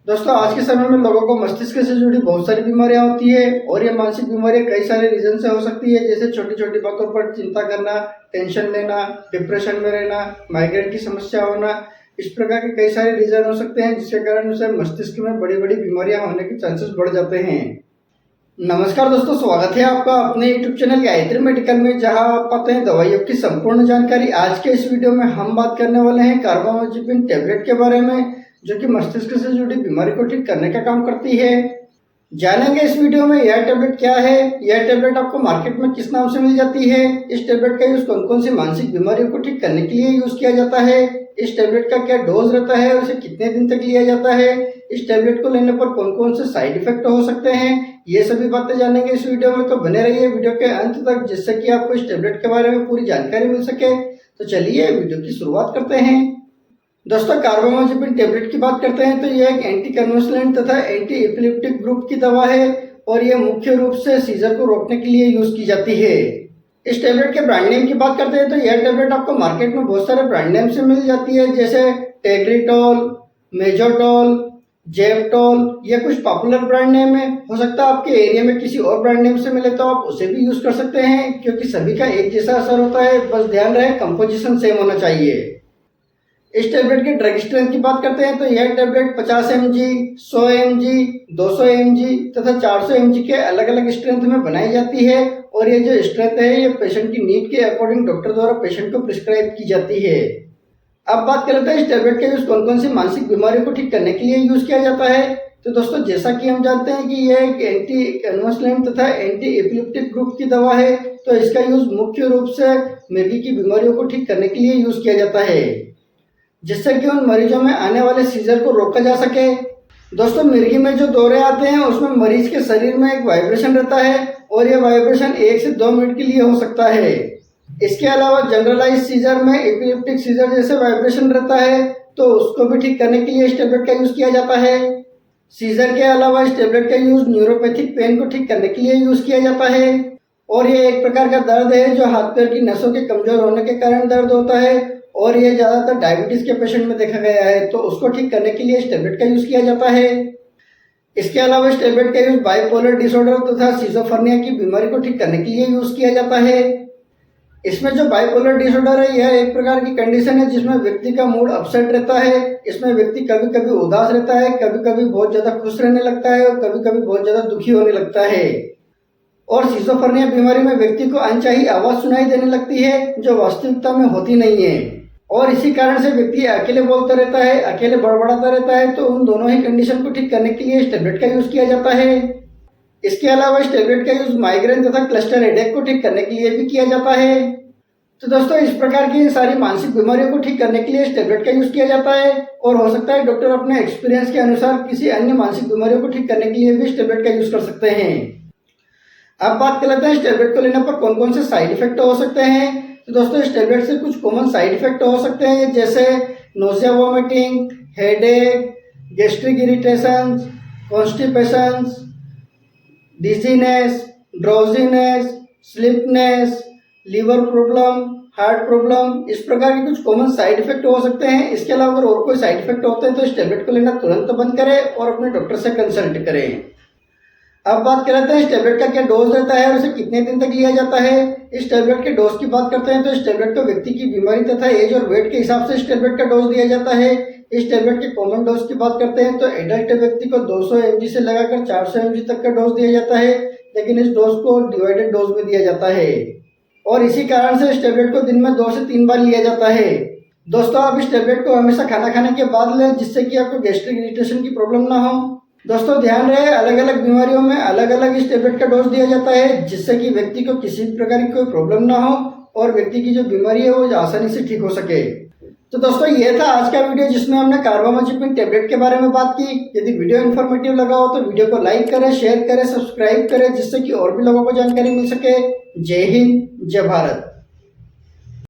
दोस्तों आज के समय में लोगों को मस्तिष्क से जुड़ी बहुत सारी बीमारियां होती है और ये मानसिक बीमारियां कई सारे रीजन से हो सकती है, जैसे छोटी छोटी बातों पर चिंता करना, टेंशन लेना, डिप्रेशन में रहना, माइग्रेन की समस्या होना। इस प्रकार के कई सारे रीजन हो सकते हैं जिसके कारण उसे मस्तिष्क में बड़ी बड़ी बीमारियां होने के चांसेस बढ़ जाते हैं। नमस्कार दोस्तों, स्वागत है आपका अपने YouTube चैनल गायत्री मेडिकल में, जहां आप पाते हैं दवाइयों की संपूर्ण जानकारी। आज के इस वीडियो में हम बात करने वाले हैं कार्बामेज़ेपिन टैबलेट के बारे में, जो कि मस्तिष्क से जुड़ी बीमारी को ठीक करने का काम करती है। जानेंगे इस वीडियो में यह टैबलेट क्या है, यह टैबलेट आपको मार्केट में किस नाम से मिल जाती है, इस टैबलेट का यूज कौन कौन सी मानसिक बीमारियों को ठीक करने के लिए यूज किया जाता है, इस टैबलेट का क्या डोज रहता है, उसे कितने दिन तक लिया जाता है, इस टैबलेट को लेने पर कौन कौन से साइड इफेक्ट हो सकते हैं, ये सभी बातें जानेंगे इस वीडियो में। तो बने रहिए वीडियो के अंत तक, जिससे कि आपको इस टैबलेट के बारे में पूरी जानकारी मिल सके। तो चलिए वीडियो की शुरुआत करते हैं। दोस्तों कार्बामेज़ेपिन टैबलेट की बात करते हैं तो यह एक एंटी कन्वल्सेंट तथा एंटी एपिलेप्टिक ग्रुप की दवा है और यह मुख्य रूप से सीजर को रोकने के लिए यूज की जाती है। इस टैबलेट के ब्रांड नेम की बात करते हैं तो यह टैबलेट आपको मार्केट में बहुत सारे ब्रांड नेम से मिल जाती है, जैसे टेग्रिटोल, मेजोटोल, जेपटोल। ये कुछ पॉपुलर ब्रांड नेम है। हो सकता है आपके एरिया में किसी और ब्रांड नेम से मिले तो आप उसे भी यूज कर सकते हैं, क्योंकि सभी का एक जैसा असर होता है। बस ध्यान रहे कंपोजिशन सेम होना चाहिए। इस टैबलेट के ड्रग स्ट्रेंथ की बात करते हैं तो यह टैबलेट 50 mg, 100 mg, 200 mg तथा 400 mg के अलग अलग स्ट्रेंथ में बनाई जाती है और ये जो स्ट्रेंथ है ये पेशेंट की नीड के अकॉर्डिंग डॉक्टर द्वारा पेशेंट को प्रिस्क्राइब की जाती है। अब बात कर लेते हैं इस टैबलेट का यूज कौन कौन सी मानसिक बीमारियों को ठीक करने के लिए यूज किया जाता है। तो दोस्तों जैसा कि हम जानते हैं कि यह एक एंटी कन्वल्सेंट तथा एंटी एपिलेप्टिक ग्रुप की दवा है, तो इसका यूज मुख्य रूप से मिर्गी की बीमारियों को ठीक करने के लिए यूज किया जाता है, जिससे कि उन मरीजों में आने वाले सीजर को रोका जा सके। दोस्तों मिर्गी में जो दौरे आते हैं उसमें मरीज के शरीर में एक वाइब्रेशन रहता है और यह वाइब्रेशन 1 से 2 मिनट के लिए हो सकता है। इसके अलावा जनरलाइज सीजर में एपिलेप्टिक सीजर जैसे वाइब्रेशन रहता है, तो उसको भी ठीक करने के लिए इस टैबलेट का यूज किया जाता है। सीजर के अलावा इस टैबलेट का यूज न्यूरोपैथिक पेन को ठीक करने के लिए यूज किया जाता है और यह एक प्रकार का दर्द है जो हाथ पैर की नसों के कमजोर होने के कारण दर्द होता है और ये ज्यादातर डायबिटीज के पेशेंट में देखा गया है, तो उसको ठीक करने के लिए इस टैबलेट का यूज किया जाता है। इसके अलावा इस टैबलेट का यूज बाइपोलर डिसऑर्डर तथा सिजोफ्रेनिया की बीमारी को ठीक करने के लिए यूज किया जाता है। इसमें जो बाइपोलर डिसऑर्डर है यह एक प्रकार की कंडीशन है जिसमें व्यक्ति का मूड अपसेट रहता है। इसमें व्यक्ति कभी कभी उदास रहता है, कभी कभी बहुत ज्यादा खुश रहने लगता है और कभी कभी बहुत ज्यादा दुखी होने लगता है। और सिजोफ्रेनिया बीमारी में व्यक्ति को अनचाही आवाज सुनाई देने लगती है जो वास्तविकता में होती नहीं है और इसी कारण से व्यक्ति अकेले बोलता रहता है, अकेले बड़बड़ाता रहता है। तो उन दोनों ही कंडीशन को ठीक करने के लिए इस टैबलेट का यूज किया जाता है। इसके अलावा इस टैबलेट का यूज माइग्रेन तथा क्लस्टर हेडेक को ठीक करने के लिए भी किया जाता है। तो दोस्तों इस प्रकार की सारी मानसिक बीमारियों को ठीक करने के लिए इस टैबलेट का यूज किया जाता है और हो सकता है डॉक्टर अपने एक्सपीरियंस के अनुसार किसी अन्य मानसिक बीमारियों को ठीक करने के लिए भी इस टैबलेट का यूज कर सकते हैं। अब बात कर लेते हैं इस टैबलेट को लेने पर कौन कौन से साइड इफेक्ट हो सकते हैं। तो दोस्तों इस टैबलेट से कुछ कॉमन साइड इफेक्ट हो सकते हैं, जैसे nausea, vomiting, headache, gastric irritation, constipation, dizziness, drowsiness, sleepiness, liver problem, heart problem. इस प्रकार के कुछ कॉमन साइड इफेक्ट हो सकते हैं। इसके अलावा अगर और कोई साइड इफेक्ट होते हैं तो इस टैबलेट को लेना तुरंत बंद करें और अपने डॉक्टर से कंसल्ट करें। अब बात करते हैं इस टैबलेट का क्या डोज रहता है और इसे कितने दिन तक लिया जाता है। इस टैबलेट के डोज की बात करते हैं तो इस टैबलेट को व्यक्ति की बीमारी तथा एज और वेट के हिसाब से इस टैबलेट का डोज दिया जाता है। इस टैबलेट के कॉमन डोज की बात करते हैं तो एडल्ट व्यक्ति को 200 mg से लगाकर 400 mg तक का डोज दिया जाता है, लेकिन इस डोज को डिवाइडेड डोज में दिया जाता है और इसी कारण से इस टैबलेट को दिन में 2 से 3 बार लिया जाता है। दोस्तों आप इस टैबलेट को हमेशा खाना खाने के बाद लें, जिससे कि आपको गैस्ट्रिक इरिटेशन की प्रॉब्लम ना हो। दोस्तों ध्यान रहे अलग अलग बीमारियों में अलग अलग इस टैबलेट का डोज दिया जाता है, जिससे कि व्यक्ति को किसी भी प्रकार की कोई प्रॉब्लम ना हो और व्यक्ति की जो बीमारी है वो आसानी से ठीक हो सके। तो दोस्तों ये था आज का वीडियो जिसमें हमने कार्बामेज़ेपिन टैबलेट के बारे में बात की। यदि वीडियो इन्फॉर्मेटिव लगा हो तो वीडियो को लाइक करें, शेयर करें, सब्सक्राइब करें, जिससे कि और भी लोगों को जानकारी मिल सके। जय हिंद, जय भारत।